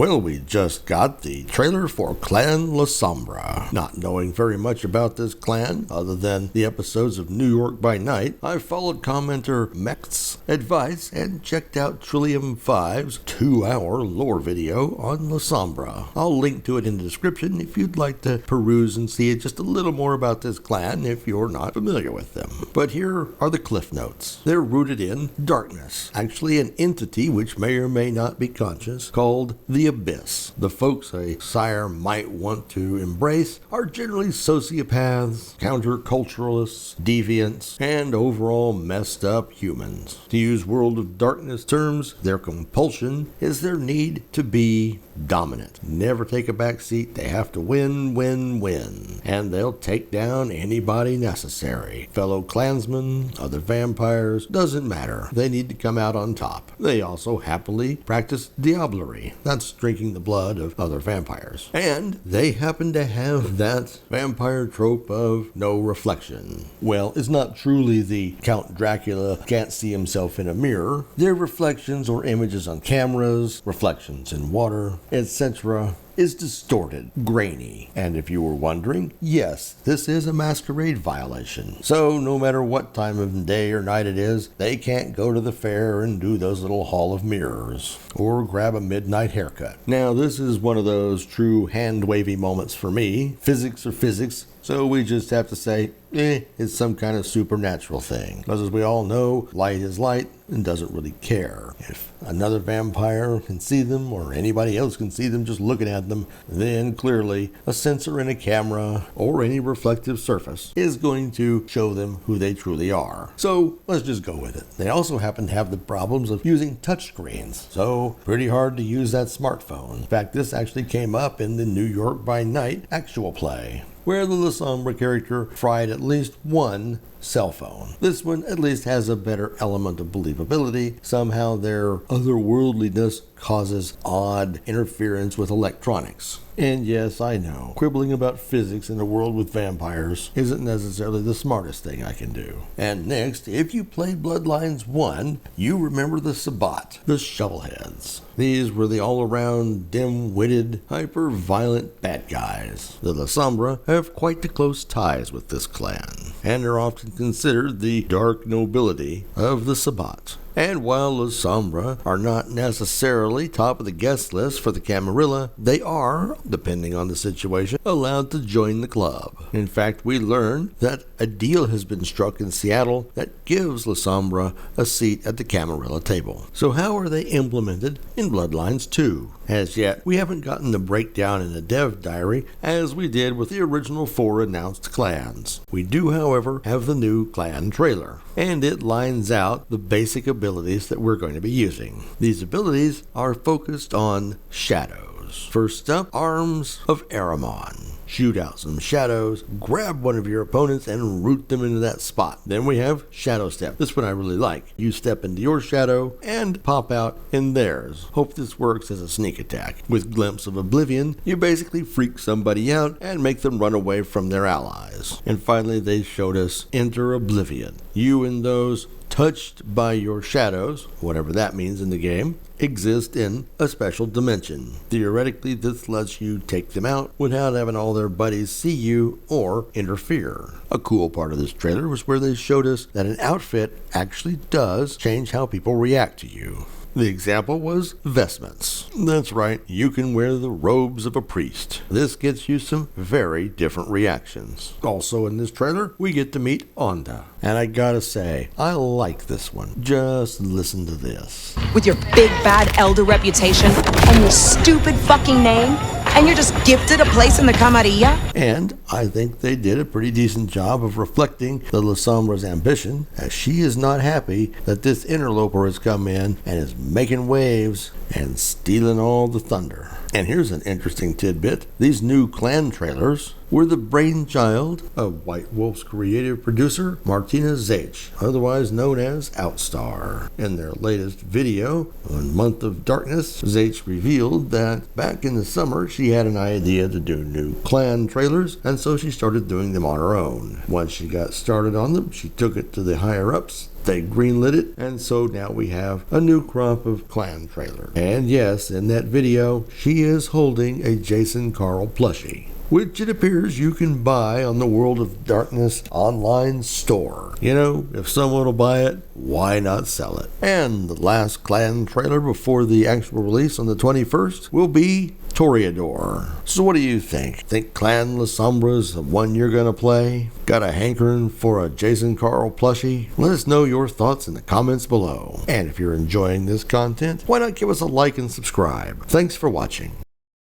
Well, we just got the trailer for Clan Lasombra. Not knowing very much about this clan, other than the episodes of New York by Night, I followed commenter Mech's advice and checked out TrilliumV's 2-hour lore video on Lasombra. I'll link to it in the description if you'd like to peruse and see just a little more about this clan if you're not familiar with them. But here are the cliff notes. They're rooted in darkness, actually an entity which may or may not be conscious, called the Abyss. The folks a sire might want to embrace are generally sociopaths, counterculturalists, deviants, and overall messed up humans. To use World of Darkness terms, their compulsion is their need to be dominant. Never take a back seat. They have to win, win, win. And they'll take down anybody necessary. Fellow clansmen, other vampires, doesn't matter. They need to come out on top. They also happily practice diablerie. That's drinking the blood of other vampires. And they happen to have that vampire trope of no reflection. Well, it's not truly the Count Dracula can't see himself in a mirror. They're reflections or images on cameras, reflections in water, etc. is distorted, grainy. And if you were wondering, yes, this is a masquerade violation. So no matter what time of day or night it is, they can't go to the fair and do those little hall of mirrors or grab a midnight haircut. Now this is one of those true hand-wavy moments for me. Physics are physics, so we just have to say, it's some kind of supernatural thing. Because as we all know, light is light and doesn't really care. If another vampire can see them or anybody else can see them just looking at them, then clearly a sensor in a camera or any reflective surface is going to show them who they truly are. So let's just go with it. They also happen to have the problems of using touchscreens, so pretty hard to use that smartphone. In fact, this actually came up in the New York by Night actual play, where the Lasombra character fried at least one cell phone. This one at least has a better element of believability. Somehow their otherworldliness causes odd interference with electronics. And yes, I know, quibbling about physics in a world with vampires isn't necessarily the smartest thing I can do. And next, if you played Bloodlines 1, you remember the Sabbat, the Shovelheads. These were the all-around, dim-witted, hyper-violent bad guys. The Lasombra have quite the close ties with this clan, and are often considered the dark nobility of the Sabbat. And while Lasombra are not necessarily top of the guest list for the Camarilla, they are, depending on the situation, allowed to join the club. In fact, we learn that a deal has been struck in Seattle that gives Lasombra a seat at the Camarilla table. So how are they implemented in Bloodlines 2? As yet, we haven't gotten the breakdown in the dev diary as we did with the original 4 announced clans. We do, however, have the new clan trailer, and it lines out the basic abilities that we're going to be using. These abilities are focused on shadows. First up, Arms of Aramon. Shoot out some shadows, grab one of your opponents, and root them into that spot. Then we have Shadow Step. This one I really like. You step into your shadow and pop out in theirs. Hope this works as a sneak attack. With Glimpse of Oblivion, you basically freak somebody out and make them run away from their allies. And finally, they showed us Enter Oblivion. You and those touched by your shadows, whatever that means in the game, exist in a special dimension. Theoretically, this lets you take them out without having all their buddies see you or interfere. A cool part of this trailer was where they showed us that an outfit actually does change how people react to you. The example was vestments. That's right, you can wear the robes of a priest. This gets you some very different reactions. Also in this trailer, we get to meet Onda. And I gotta say, I like this one. Just listen to this. With your big bad elder reputation and your stupid fucking name, and you're just gifted a place in the Camarilla? And I think they did a pretty decent job of reflecting the Lasombra's ambition, as she is not happy that this interloper has come in and is making waves and stealing all the thunder. And here's an interesting tidbit. These new clan trailers were the brainchild of White Wolf's creative producer, Martina Zach, otherwise known as Outstar. In their latest video, on Month of Darkness, Zach revealed that back in the summer she had an idea to do new clan trailers, and so she started doing them on her own. Once she got started on them, she took it to the higher-ups, They greenlit it, and so now we have a new crop of clan trailer. And yes, in that video, she is holding a Jason Carl plushie, which it appears you can buy on the World of Darkness online store. You know, if someone will buy it, why not sell it? And the last clan trailer before the actual release on the 21st will be Toreador. So what do you think? Think Clan Lasombra is the one you're gonna play? Got a hankering for a Jason Carl plushie? Let us know your thoughts in the comments below. And if you're enjoying this content, why not give us a like and subscribe? Thanks for watching.